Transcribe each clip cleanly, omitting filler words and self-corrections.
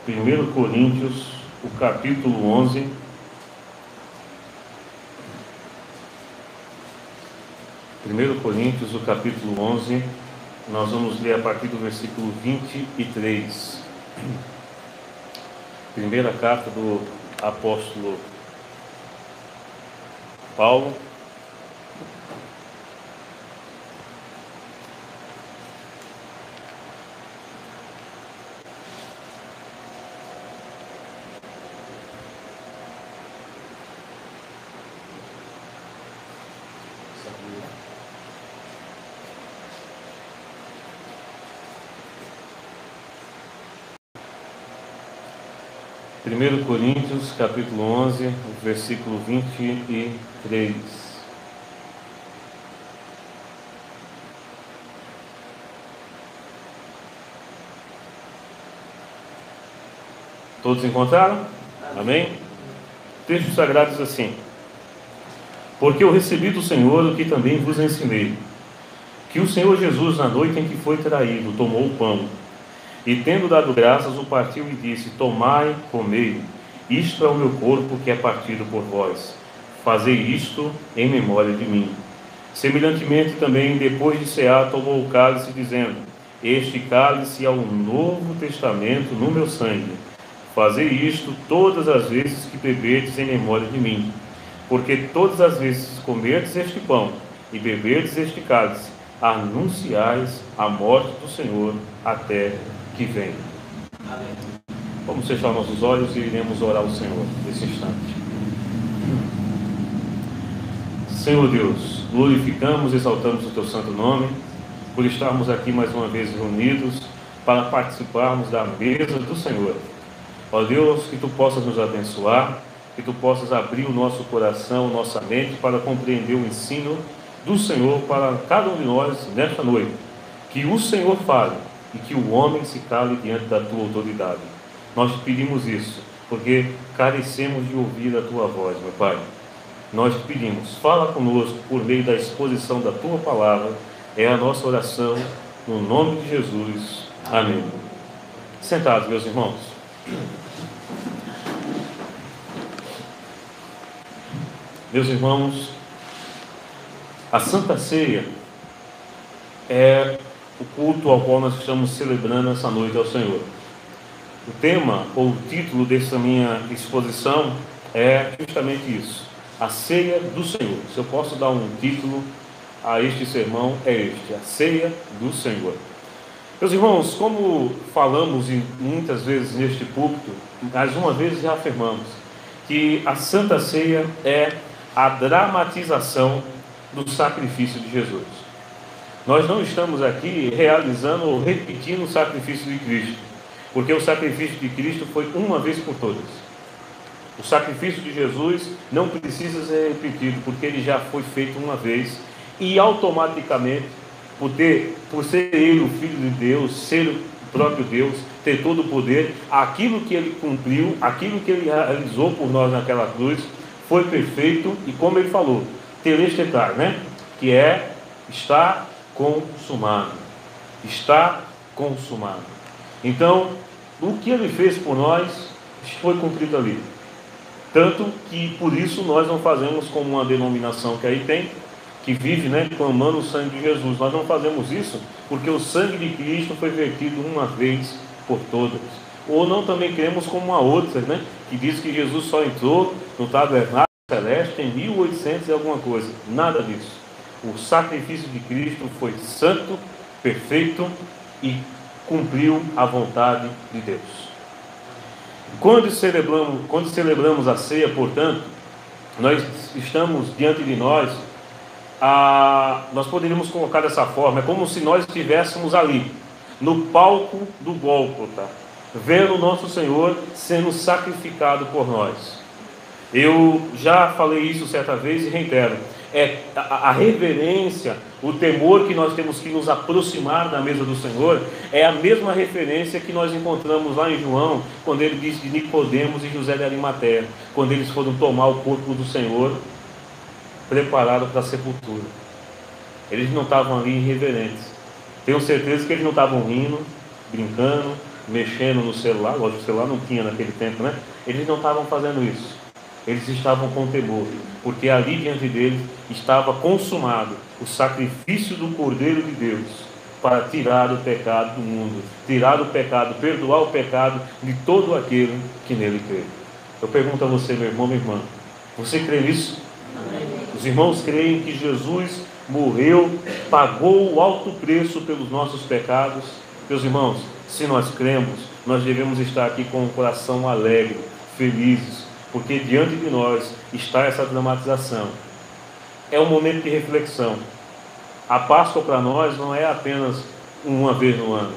1 Coríntios, o capítulo 11. 1 Coríntios, o capítulo 11, nós vamos ler a partir do versículo 23. Primeira carta do apóstolo Paulo. Primeiro Coríntios, capítulo 11, versículo 23. Todos encontraram? Amém? O texto sagrado diz assim: porque eu recebi do Senhor o que também vos ensinei, que o Senhor Jesus, na noite em que foi traído, tomou o pão, e tendo dado graças, o partiu e disse: tomai, comei, isto é o meu corpo que é partido por vós, fazei isto em memória de mim. Semelhantemente também, depois de cear, tomou o cálice, dizendo: este cálice é o novo testamento no meu sangue, fazei isto todas as vezes que beberdes em memória de mim. Porque todas as vezes que comerdes este pão e beberdes este cálice, anunciais a morte do Senhor até que venha. Amém. Vamos fechar nossos olhos e iremos orar ao Senhor nesse instante. Senhor Deus, glorificamos e exaltamos o teu santo nome por estarmos aqui mais uma vez reunidos para participarmos da mesa do Senhor. Ó Deus, que tu possas nos abençoar, que tu possas abrir o nosso coração, nossa mente para compreender o ensino do Senhor para cada um de nós nesta noite. Que o Senhor fale e que o homem se cale diante da tua autoridade. Nós te pedimos isso, porque carecemos de ouvir a tua voz, meu Pai. Nós te pedimos, fala conosco por meio da exposição da tua palavra. É a nossa oração, no nome de Jesus. Amém. Sentados, meus irmãos. Meus irmãos, a Santa Ceia é o culto ao qual nós estamos celebrando essa noite ao Senhor. O tema ou o título dessa minha exposição é justamente isso: a Ceia do Senhor. Se eu posso dar um título a este sermão, é este: a Ceia do Senhor. Meus irmãos, como falamos muitas vezes neste púlpito, mais uma vez já afirmamos que a Santa Ceia é a dramatização do sacrifício de Jesus. Nós não estamos aqui realizando ou repetindo o sacrifício de Cristo, porque o sacrifício de Cristo foi uma vez por todas. O sacrifício de Jesus não precisa ser repetido, porque ele já foi feito uma vez, e automaticamente, por ser ele o Filho de Deus, ser o próprio Deus, ter todo o poder, aquilo que ele cumpriu, aquilo que ele realizou por nós naquela cruz, foi perfeito. E como ele falou, telestetar, né? Que é, está consumado. Está consumado. Então, o que ele fez por nós foi cumprido ali. Tanto que por isso nós não fazemos como uma denominação que aí tem, que vive, né, clamando o sangue de Jesus. Nós não fazemos isso porque o sangue de Cristo foi vertido uma vez por todas. Ou não também cremos como uma outra, né, que diz que Jesus só entrou no tabernáculo celeste em 1800 e alguma coisa. Nada disso. O sacrifício de Cristo foi santo, perfeito e cumpriu a vontade de Deus. Quando celebramos a ceia, portanto, nós estamos diante de nós, nós poderíamos colocar dessa forma: é como se nós estivéssemos ali, no palco do Gólgota, vendo o nosso Senhor sendo sacrificado por nós. Eu já falei isso certa vez e reitero: a reverência, o temor que nós temos que nos aproximar da mesa do Senhor é a mesma referência que nós encontramos lá em João, quando ele diz de Nicodemos e José de Arimateia, quando eles foram tomar o corpo do Senhor preparado para a sepultura. Eles não estavam ali irreverentes. Tenho certeza que eles não estavam rindo, brincando, mexendo no celular, lógico que o celular não tinha naquele tempo, né? Eles não estavam fazendo isso. Eles estavam com temor, porque ali diante deles estava consumado o sacrifício do Cordeiro de Deus para tirar o pecado do mundo, tirar o pecado, perdoar o pecado de todo aquele que nele crê. Eu pergunto a você, meu irmão, minha irmã, você crê nisso? Os irmãos creem que Jesus morreu, pagou o alto preço pelos nossos pecados? Meus irmãos, se nós cremos, nós devemos estar aqui com um coração alegre, felizes, porque diante de nós está essa dramatização. É um momento de reflexão. A Páscoa para nós não é apenas uma vez no ano.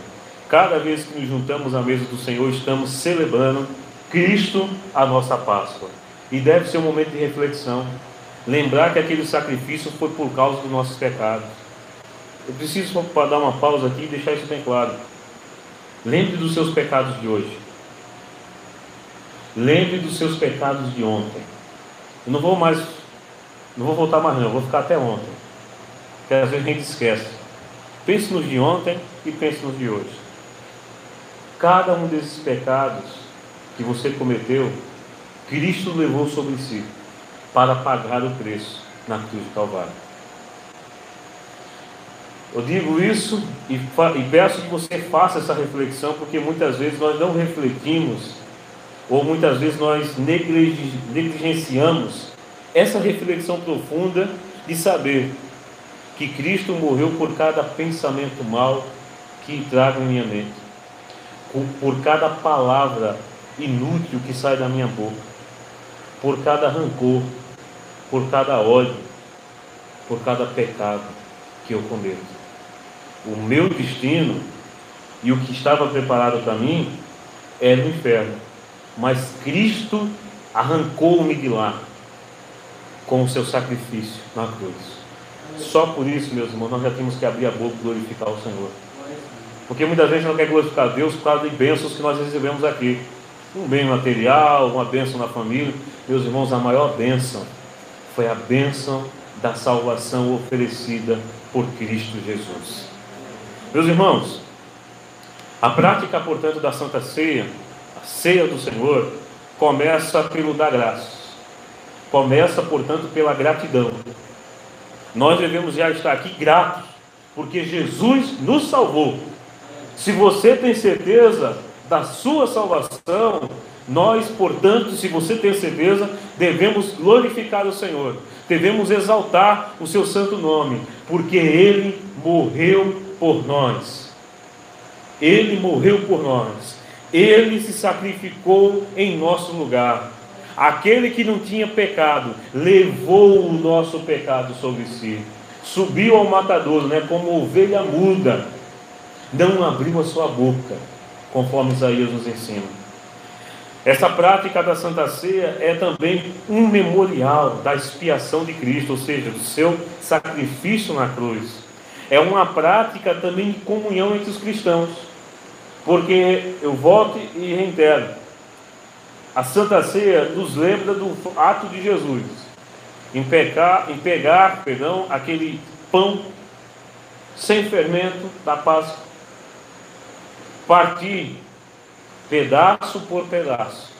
Cada vez que nos juntamos à mesa do Senhor, estamos celebrando Cristo, a nossa Páscoa. E deve ser um momento de reflexão. Lembrar que aquele sacrifício foi por causa dos nossos pecados. Eu preciso dar uma pausa aqui e deixar isso bem claro. Lembre dos seus pecados de hoje. Lembre dos seus pecados de ontem. Eu não vou voltar mais não, eu vou ficar até ontem. Porque às vezes a gente esquece. Pense nos de ontem e pense nos de hoje. Cada um desses pecados que você cometeu, Cristo levou sobre si para pagar o preço na cruz do Calvário. Eu digo isso e peço que você faça essa reflexão, porque muitas vezes nós não refletimos, ou muitas vezes nós negligenciamos essa reflexão profunda de saber que Cristo morreu por cada pensamento mau que trago em minha mente, por cada palavra inútil que sai da minha boca, por cada rancor, por cada ódio, por cada pecado que eu cometo. O meu destino e o que estava preparado para mim era o inferno, mas Cristo arrancou-me de lá com o seu sacrifício na cruz. Só por isso, meus irmãos, nós já temos que abrir a boca e glorificar o Senhor, porque muitas vezes a gente não quer glorificar Deus por causa de bênçãos que nós recebemos aqui, um bem material, uma bênção na família. Meus irmãos, a maior bênção foi a bênção da salvação oferecida por Cristo Jesus. Meus irmãos, a prática, portanto, da Santa Ceia, a ceia do Senhor, começa pelo dar graças. Começa, portanto, pela gratidão. Nós devemos já estar aqui gratos, porque Jesus nos salvou. Se você tem certeza da sua salvação, nós, portanto, se você tem certeza, devemos glorificar o Senhor, devemos exaltar o seu santo nome, porque Ele morreu por nós. Ele morreu por nós. Ele se sacrificou em nosso lugar. Aquele que não tinha pecado levou o nosso pecado sobre si, subiu ao matadouro, como ovelha muda, não abriu a sua boca, conforme Isaías nos ensina. Essa prática da Santa Ceia é também um memorial da expiação de Cristo, ou seja, do seu sacrifício na cruz. É uma prática também de comunhão entre os cristãos, porque eu volto e reitero, a Santa Ceia nos lembra do ato de Jesus em pegar aquele pão sem fermento da Páscoa, partir pedaço por pedaço,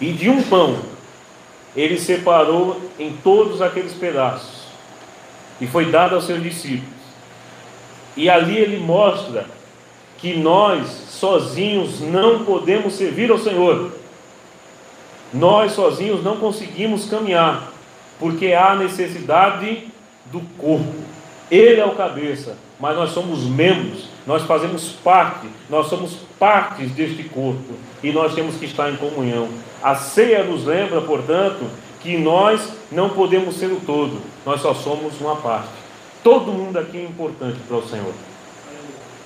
e de um pão ele separou em todos aqueles pedaços e foi dado aos seus discípulos. E ali ele mostra que nós sozinhos não podemos servir ao Senhor. Nós sozinhos não conseguimos caminhar, porque há necessidade do corpo. Ele é o cabeça, mas nós somos membros, nós fazemos parte, nós somos partes deste corpo, e nós temos que estar em comunhão. A ceia nos lembra, portanto, que nós não podemos ser o todo, nós só somos uma parte. Todo mundo aqui é importante para o Senhor.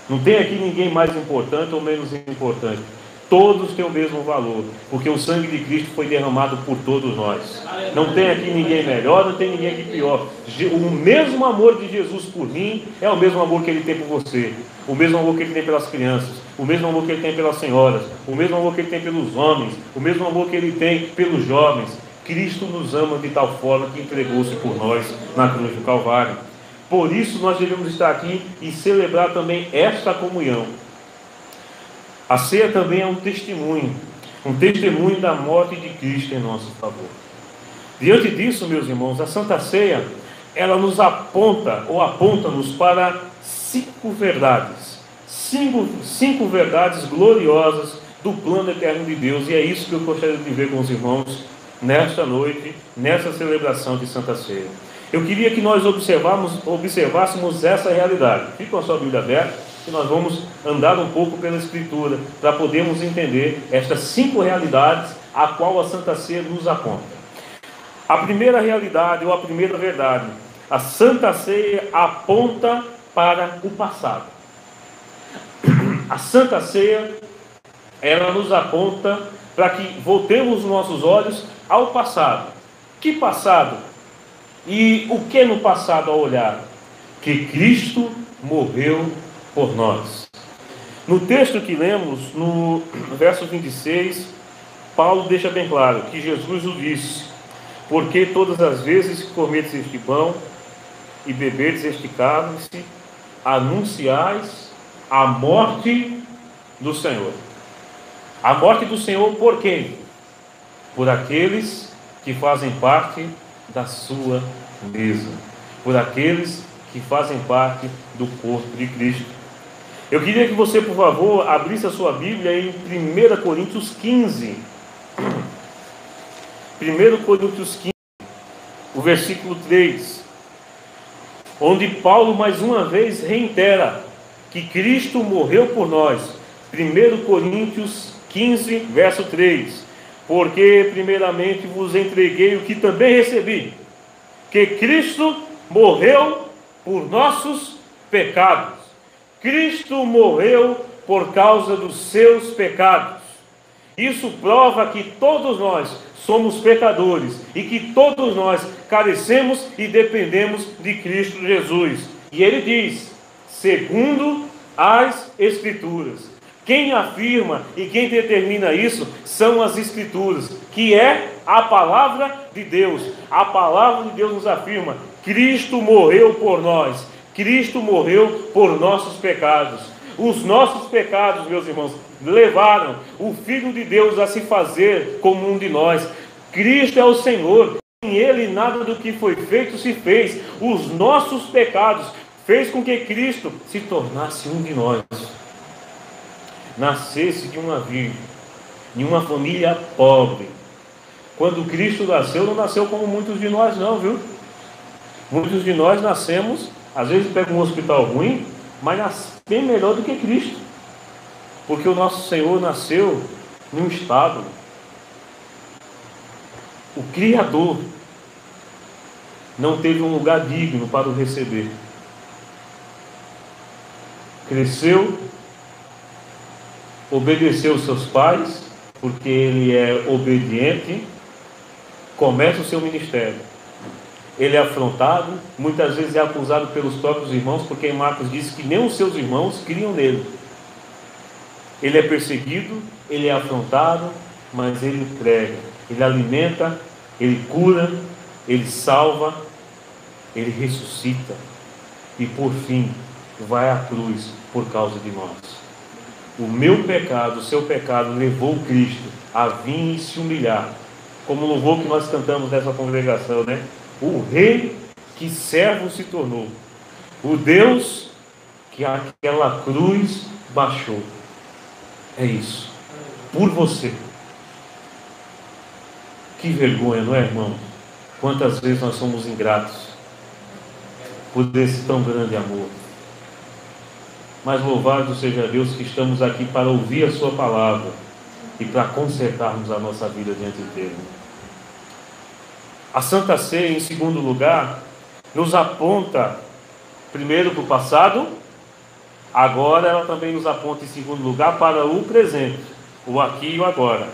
Não tem aqui ninguém mais importante ou menos importante. Todos têm o mesmo valor, porque o sangue de Cristo foi derramado por todos nós. Não tem aqui ninguém melhor, não tem ninguém aqui pior. O mesmo amor de Jesus por mim é o mesmo amor que Ele tem por você, o mesmo amor que Ele tem pelas crianças, o mesmo amor que Ele tem pelas senhoras, o mesmo amor que Ele tem pelos homens, o mesmo amor que Ele tem pelos jovens. Cristo nos ama de tal forma que entregou-se por nós na cruz do Calvário. Por isso nós devemos estar aqui e celebrar também esta comunhão. A ceia também é um testemunho da morte de Cristo em nosso favor. Diante disso, meus irmãos, a Santa Ceia, ela nos aponta-nos para cinco verdades gloriosas do plano eterno de Deus, e é isso que eu gostaria de ver com os irmãos nesta noite, nessa celebração de Santa Ceia. Eu queria que nós observássemos essa realidade. Fique com a sua Bíblia aberta, que nós vamos andar um pouco pela Escritura, para podermos entender estas cinco realidades a qual a Santa Ceia nos aponta. A primeira realidade, ou a primeira verdade: a Santa Ceia aponta para o passado. A Santa Ceia, ela nos aponta para que voltemos os nossos olhos ao passado. Que passado? E o que no passado a olhar? Que Cristo morreu por nós. No texto que lemos, no verso 26, Paulo deixa bem claro que Jesus o disse: porque todas as vezes que comedes este pão e beberdes este cálice, anunciais a morte do Senhor. A morte do Senhor por quem? Por aqueles que fazem parte da sua mesa, por aqueles que fazem parte do corpo de Cristo. Eu queria que você, por favor, abrisse a sua Bíblia em 1 Coríntios 15. 1 Coríntios 15, o versículo 3, onde Paulo mais uma vez reitera que Cristo morreu por nós. 1 Coríntios 15, verso 3: porque primeiramente vos entreguei o que também recebi, que Cristo morreu por nossos pecados. Cristo morreu por causa dos seus pecados. Isso prova que todos nós somos pecadores e que todos nós carecemos e dependemos de Cristo Jesus. E ele diz, segundo as Escrituras. Quem afirma e quem determina isso são as Escrituras, que é a palavra de Deus. A palavra de Deus nos afirma: Cristo morreu por nós, Cristo morreu por nossos pecados. Os nossos pecados, meus irmãos, levaram o Filho de Deus a se fazer como um de nós. Cristo é o Senhor, em Ele nada do que foi feito se fez. Os nossos pecados fez com que Cristo se tornasse um de nós, nascesse de uma virgem, de uma família pobre. Quando Cristo nasceu, não nasceu como muitos de nós não, viu? Muitos de nós nascemos, às vezes pega um hospital ruim, mas bem melhor do que Cristo, porque o nosso Senhor nasceu num estábulo. O Criador não teve um lugar digno para o receber. Cresceu, obedeceu seus pais, porque ele é obediente, começa o seu ministério. Ele é afrontado, muitas vezes é acusado pelos próprios irmãos, porque em Marcos diz que nem os seus irmãos criam nele. Ele é perseguido, ele é afrontado, mas ele prega, ele alimenta, ele cura, ele salva, ele ressuscita e por fim vai à cruz por causa de nós. O meu pecado, o seu pecado levou Cristo a vir e se humilhar, como o louvor que nós cantamos nessa congregação, né? O rei que servo se tornou, o Deus que aquela cruz baixou. É isso, por você. Que vergonha, não é, irmão? Quantas vezes nós somos ingratos por esse tão grande amor. Mas louvado seja Deus que estamos aqui para ouvir a sua palavra e para consertarmos a nossa vida diante dele. A Santa Ceia, em segundo lugar, nos aponta primeiro para o passado, agora ela também nos aponta em segundo lugar para o presente, o aqui e o agora.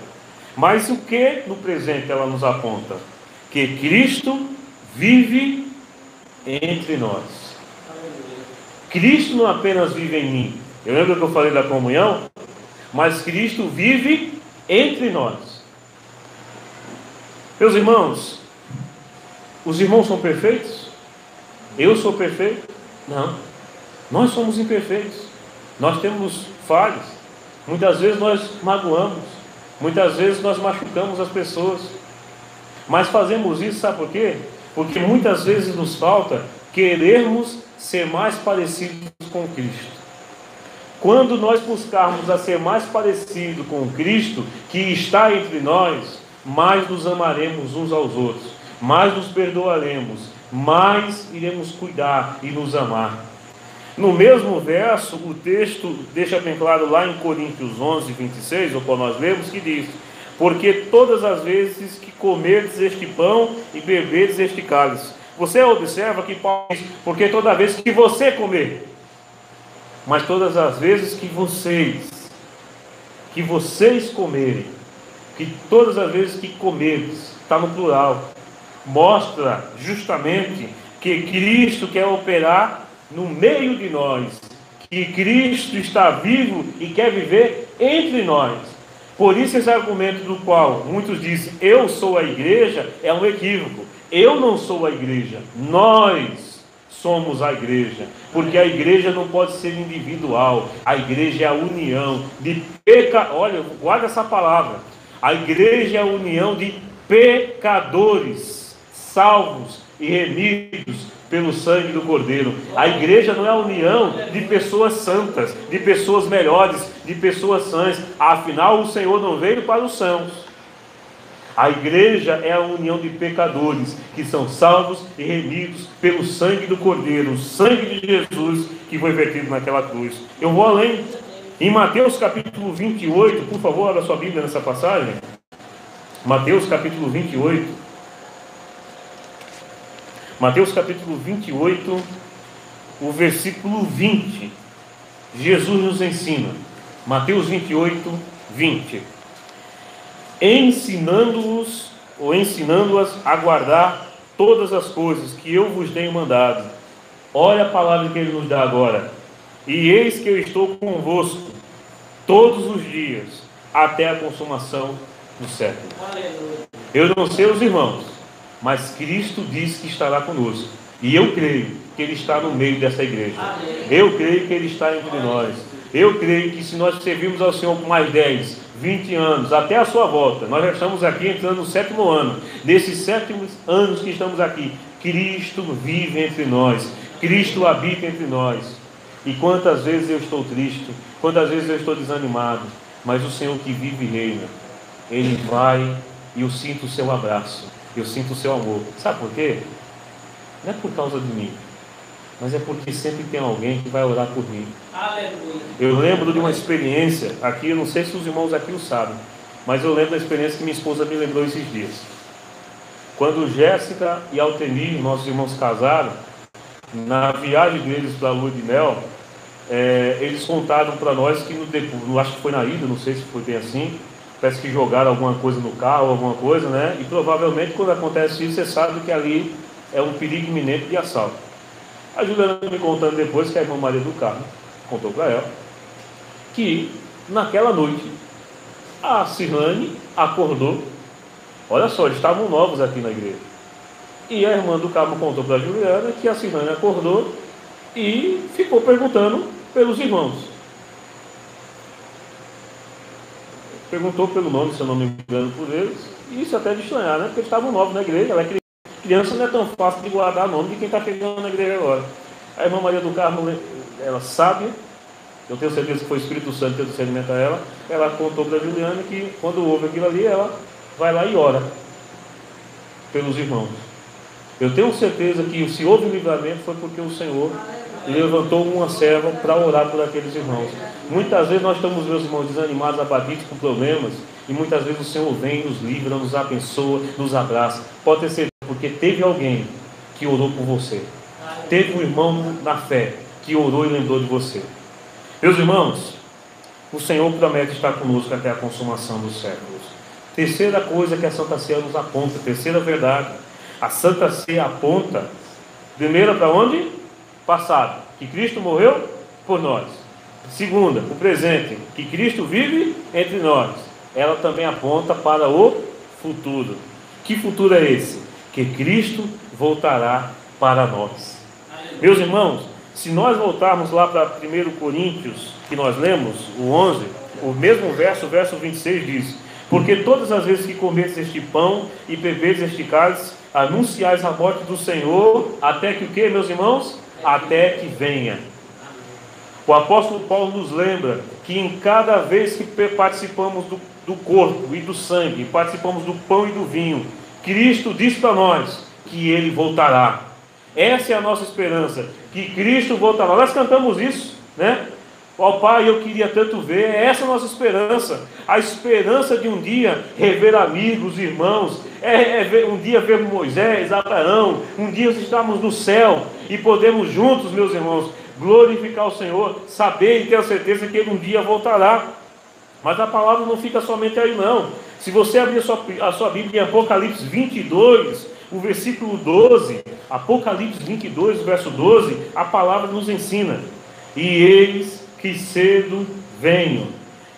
Mas o que no presente ela nos aponta? Que Cristo vive entre nós. Cristo não apenas vive em mim. Eu lembro que eu falei da comunhão, mas Cristo vive entre nós. Meus irmãos, os irmãos são perfeitos? Eu sou perfeito? Não. Nós somos imperfeitos. Nós temos falhas. Muitas vezes nós magoamos, muitas vezes nós machucamos as pessoas, mas fazemos isso, sabe por quê? Porque muitas vezes nos falta querermos ser mais parecidos com Cristo. Quando nós buscarmos a ser mais parecido com Cristo, que está entre nós, mais nos amaremos uns aos outros, mais nos perdoaremos, mais iremos cuidar e nos amar. No mesmo verso, o texto deixa bem claro lá em Coríntios 11, 26, o qual nós lemos, que diz: porque todas as vezes que comerdes este pão e beberdes este cálice. Você observa que Paulo diz: porque toda vez que você comer, mas todas as vezes que vocês comerem, que todas as vezes que comerdes, está no plural, mostra justamente que Cristo quer operar no meio de nós, que Cristo está vivo e quer viver entre nós. Por isso esse argumento do qual muitos dizem, eu sou a igreja, é um equívoco. Eu não sou a igreja, nós somos a igreja, porque a igreja não pode ser individual, a igreja é a união de olha, guarda essa palavra, a igreja é a união de pecadores, salvos e remidos pelo sangue do Cordeiro. A igreja não é a união de pessoas santas, de pessoas melhores, de pessoas sãs, afinal o Senhor não veio para os sãos. A igreja é a união de pecadores que são salvos e remidos pelo sangue do Cordeiro, o sangue de Jesus que foi vertido naquela cruz. Eu vou além. Em Mateus capítulo 28, por favor, abra sua Bíblia nessa passagem. Mateus capítulo 28. Mateus capítulo 28, o versículo 20. Jesus nos ensina. Mateus 28, 20. Ensinando-as a guardar todas as coisas que eu vos tenho mandado. Olha a palavra que ele nos dá agora. E eis que eu estou convosco todos os dias, até a consumação do século. Eu não sei os irmãos, mas Cristo disse que estará conosco. E eu creio que Ele está no meio dessa igreja. Eu creio que Ele está entre nós. Eu creio que se nós servirmos ao Senhor por mais 10, 20 anos, até a sua volta, nós já estamos aqui entrando no 7º ano. Nesses 7 anos que estamos aqui, Cristo vive entre nós. Cristo habita entre nós. E quantas vezes eu estou triste, quantas vezes eu estou desanimado, mas o Senhor que vive e reina, Ele vai e eu sinto o seu abraço, eu sinto o seu amor. Sabe por quê? Não é por causa de mim, mas é porque sempre tem alguém que vai orar por mim. Aleluia. Eu lembro de uma experiência aqui, eu não sei se os irmãos aqui o sabem, mas eu lembro da experiência que minha esposa me lembrou esses dias. Quando Jéssica e Altemir, nossos irmãos, casaram, na viagem deles para a lua de mel, eles contaram para nós que acho que foi na ida, não sei se foi bem assim, parece que jogaram alguma coisa no carro, alguma coisa, né? E provavelmente quando acontece isso, você sabe que ali é um perigo iminente de assalto. A Juliana me contando depois, que a irmã Maria do Carmo contou para ela, que naquela noite a Cirlane acordou. Olha só, eles estavam novos aqui na igreja. E a irmã do Carmo contou para a Juliana que a Cirlane acordou e ficou perguntando pelos irmãos. Perguntou pelo nome, se eu não me engano, por eles. E isso até de estranhar, né? Porque eles estavam novos na igreja. Ela é criança, não é tão fácil de guardar o nome de quem está chegando na igreja agora. A irmã Maria do Carmo, ela sabe, eu tenho certeza que foi o Espírito Santo que discernimento a ela. Ela contou para a Juliana que quando ouve aquilo ali, ela vai lá e ora pelos irmãos. Eu tenho certeza que se houve um livramento foi porque o Senhor levantou uma serva para orar por aqueles irmãos. Muitas vezes nós estamos, meus irmãos, desanimados, abatidos com problemas, e muitas vezes o Senhor vem, nos livra, nos abençoa, nos abraça. Pode ter certeza, porque teve alguém que orou por você. Teve um irmão na fé que orou e lembrou de você. Meus irmãos, o Senhor promete estar conosco até a consumação dos séculos. Terceira coisa que a Santa Ceia nos aponta, terceira verdade. A Santa Ceia aponta, primeira, para onde? Passado, que Cristo morreu por nós. Segunda, o presente, que Cristo vive entre nós. Ela também aponta para o futuro. Que futuro é esse? Que Cristo voltará para nós. Meus irmãos, se nós voltarmos lá para 1 Coríntios, que nós lemos, o 11, o mesmo verso, o verso 26 diz: porque todas as vezes que comeres este pão e beberes este cálice, anunciais a morte do Senhor, até que o quê, meus irmãos? Até que venha. O apóstolo Paulo nos lembra que em cada vez que participamos do corpo e do sangue, participamos do pão e do vinho, Cristo diz para nós que Ele voltará. Essa é a nossa esperança, que Cristo voltará. Nós cantamos isso, né? Ó Pai, eu queria tanto ver. Essa é a nossa esperança. A esperança de um dia rever amigos, irmãos. Um dia ver Moisés, Abraão. Um dia estarmos no céu e podemos juntos, meus irmãos, glorificar o Senhor, saber e ter a certeza que Ele um dia voltará. Mas a palavra não fica somente aí não. Se você abrir a sua Bíblia em Apocalipse 22, o versículo 12, Apocalipse 22, verso 12, a palavra nos ensina: e eis que cedo venho,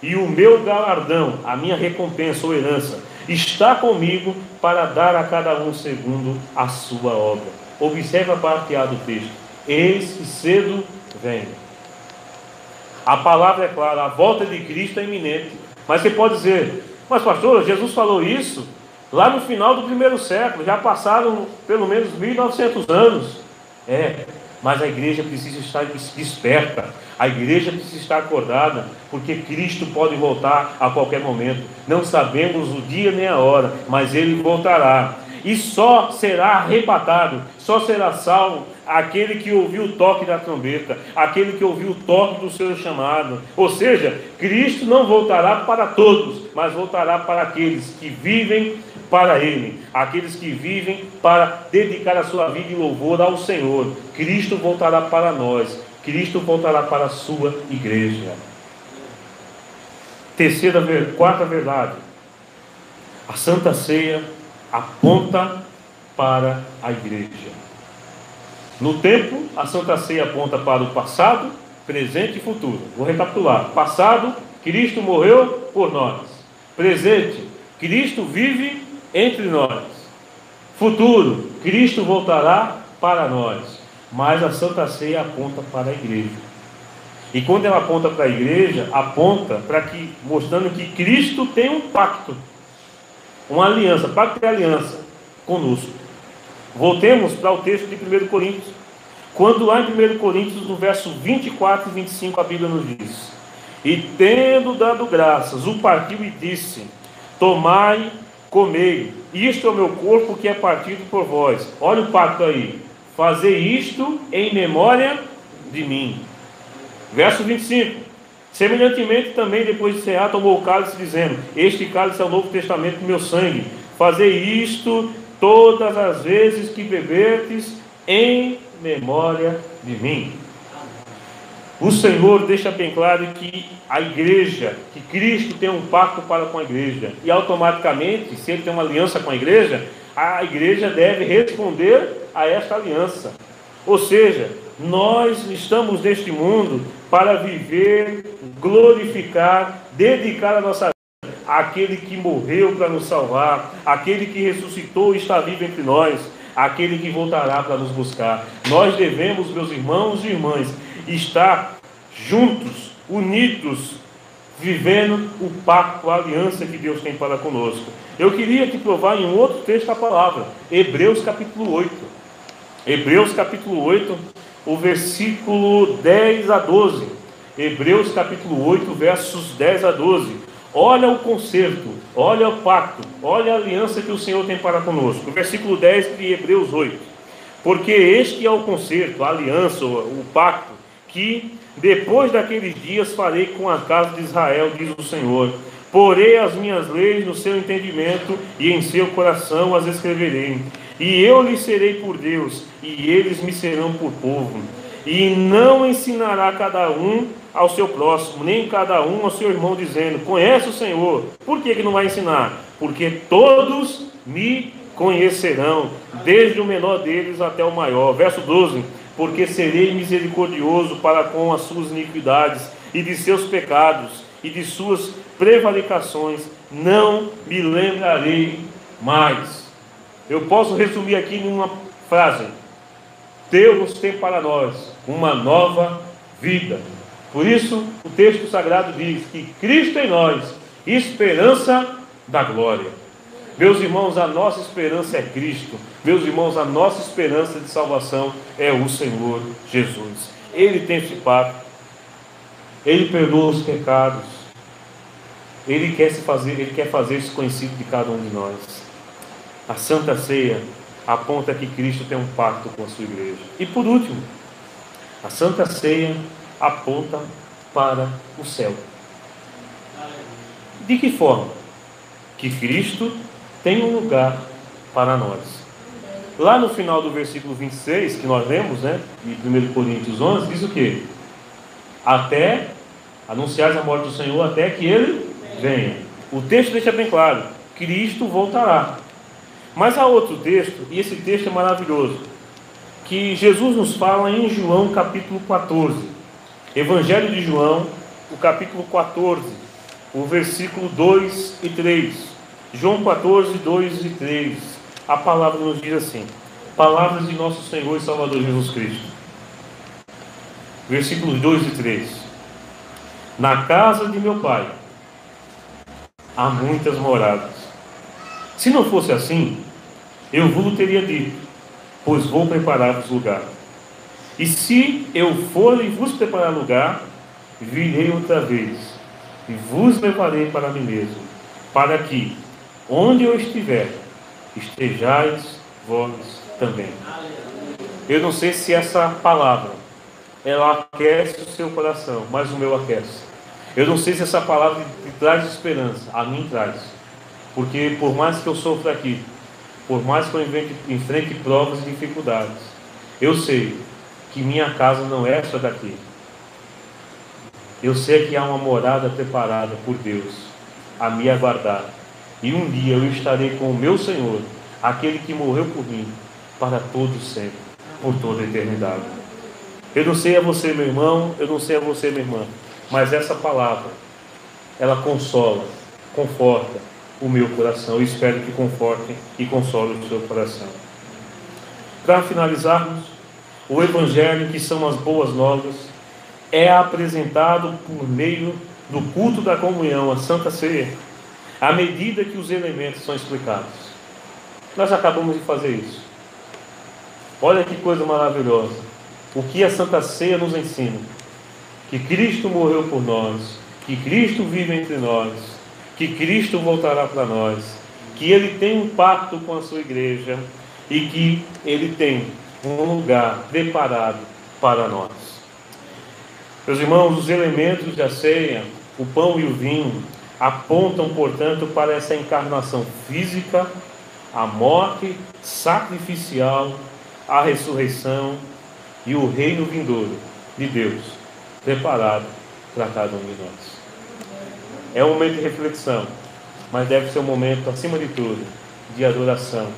e o meu galardão, a minha recompensa ou herança, está comigo para dar a cada um segundo a sua obra. Observa a parte A do texto: eis que cedo venho. A palavra é clara, a volta de Cristo é iminente. Mas você pode dizer: mas pastor, Jesus falou isso lá no final do primeiro século, já passaram pelo menos 1900 anos. Mas a igreja precisa estar desperta, a igreja precisa estar acordada, porque Cristo pode voltar a qualquer momento. Não sabemos o dia nem a hora, mas Ele voltará. E só será arrebatado, só será salvo aquele que ouviu o toque da trombeta, aquele que ouviu o toque do seu chamado. Ou seja, Cristo não voltará para todos, mas voltará para aqueles que vivem para Ele, aqueles que vivem para dedicar a sua vida em louvor ao Senhor. Cristo voltará para nós, Cristo voltará para a sua igreja. Quarta verdade: a Santa Ceia aponta para a igreja. No tempo, a Santa Ceia aponta para o passado, presente e futuro. Vou recapitular: passado, Cristo morreu por nós. Presente, Cristo vive entre nós. Futuro, Cristo voltará para nós. Mas a Santa Ceia aponta para a igreja. E quando ela aponta para a igreja, aponta para que, mostrando que Cristo tem um pacto, uma aliança, pacto de aliança conosco. Voltemos para o texto de 1 Coríntios. Quando lá em 1 Coríntios, no verso 24 e 25, a Bíblia nos diz: e tendo dado graças, o partiu e disse: tomai, comei, isto é o meu corpo que é partido por vós. Olha o pacto aí: fazei isto em memória de mim. Verso 25: semelhantemente também, depois de cear, tomou o cálice, dizendo: este cálice é o novo testamento do meu sangue. Fazei isto todas as vezes que beberdes em memória de mim. O Senhor deixa bem claro que a igreja, que Cristo tem um pacto para com a igreja, e automaticamente, se Ele tem uma aliança com a igreja deve responder a esta aliança. Ou seja, nós estamos neste mundo para viver, glorificar, dedicar a nossa vida àquele que morreu para nos salvar, àquele que ressuscitou e está vivo entre nós, aquele que voltará para nos buscar. Nós devemos, meus irmãos e irmãs, estar juntos, unidos, vivendo o pacto, a aliança que Deus tem para conosco. Eu queria te provar em um outro texto a palavra, Hebreus capítulo 8. Hebreus capítulo 8, o versículo 10 a 12. Hebreus capítulo 8, versos 10 a 12. Olha o concerto, olha o pacto, olha a aliança que o Senhor tem para conosco. O versículo 10 de Hebreus 8. Porque este é o concerto, a aliança, o pacto, que depois daqueles dias farei com a casa de Israel, diz o Senhor. Porei as minhas leis no seu entendimento e em seu coração as escreverei. E eu lhes serei por Deus, e eles me serão por povo. E não ensinará cada um ao seu próximo, nem cada um ao seu irmão, dizendo: conhece o Senhor. Por que não vai ensinar? Porque todos me conhecerão, desde o menor deles até o maior. Verso 12: porque serei misericordioso para com as suas iniquidades, e de seus pecados, e de suas prevaricações, não me lembrarei mais. Eu posso resumir aqui em uma frase: Deus tem para nós uma nova vida. Por isso, o texto sagrado diz que Cristo em nós, esperança da glória. Meus irmãos, a nossa esperança é Cristo. Meus irmãos, a nossa esperança de salvação é o Senhor Jesus. Ele tem esse pacto. Ele perdoa os pecados. Ele quer fazer isso conhecido de cada um de nós. A Santa Ceia aponta que Cristo tem um pacto com a sua igreja. E por último, a Santa Ceia aponta para o céu. De que forma? Que Cristo tem um lugar para nós. Lá no final do versículo 26, que nós lemos, de 1 Coríntios 11, diz o quê? Até anunciar a morte do Senhor, até que Ele venha. O texto deixa bem claro, Cristo voltará. Mas há outro texto, e esse texto é maravilhoso, que Jesus nos fala em João capítulo 14. Evangelho de João, o capítulo 14, o versículo 2 e 3. João 14, 2 e 3. A palavra nos diz assim: palavras de nosso Senhor e Salvador Jesus Cristo. Versículos 2 e 3. Na casa de meu Pai há muitas moradas. Se não fosse assim, eu vos teria dito, pois vou preparar-vos lugar. E se eu for e vos preparar lugar, virei outra vez, e vos levarei para mim mesmo, para que, onde eu estiver, estejais vós também. Eu não sei se essa palavra, ela aquece o seu coração, mas o meu aquece. Eu não sei se essa palavra te traz esperança, a mim traz. Porque por mais que eu sofra aqui, por mais que eu enfrente provas e dificuldades, eu sei que minha casa não é essa daqui. Eu sei que há uma morada preparada por Deus a me aguardar. E um dia eu estarei com o meu Senhor, aquele que morreu por mim, para todo sempre, por toda a eternidade. Eu não sei a você, meu irmão, eu não sei a você, minha irmã, mas essa palavra, ela consola, conforta o meu coração. Eu espero que conforte e console o seu coração. Para finalizarmos, o Evangelho, que são as boas novas, é apresentado por meio do culto da comunhão, a Santa Ceia, à medida que os elementos são explicados. Nós acabamos de fazer isso. Olha que coisa maravilhosa. O que a Santa Ceia nos ensina? Que Cristo morreu por nós, que Cristo vive entre nós, que Cristo voltará para nós, que Ele tem um pacto com a sua igreja e que Ele tem um lugar preparado para nós. Meus irmãos, os elementos da ceia, o pão e o vinho, apontam, portanto, para essa encarnação física, a morte sacrificial, a ressurreição e o reino vindouro de Deus, preparado para cada um de nós. É um momento de reflexão, mas deve ser um momento, acima de tudo, de adoração,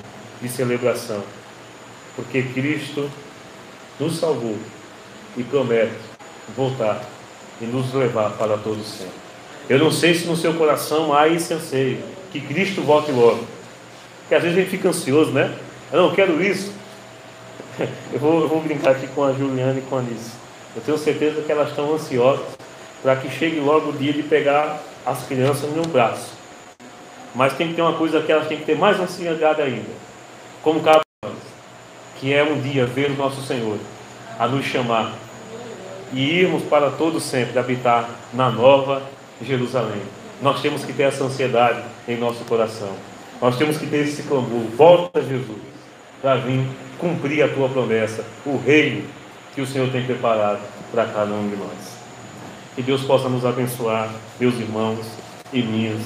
de celebração, porque Cristo nos salvou e promete voltar e nos levar para todo sempre. Eu não sei se no seu coração há esse anseio, que Cristo volte logo, porque às vezes a gente fica ansioso, né? Eu não quero isso. Eu vou brincar aqui com a Juliana e com a Anice. Eu tenho certeza que elas estão ansiosas para que chegue logo o dia de pegar as crianças no meu braço. Mas tem que ter uma coisa que elas têm que ter mais ansiedade ainda, como cada um, que é um dia ver o nosso Senhor a nos chamar e irmos para todo sempre habitar na nova Jerusalém. Nós temos que ter essa ansiedade em nosso coração. Nós temos que ter esse clamor: volta, Jesus, para vir cumprir a tua promessa, o reino que o Senhor tem preparado para cada um de nós. Que Deus possa nos abençoar, meus irmãos e minhas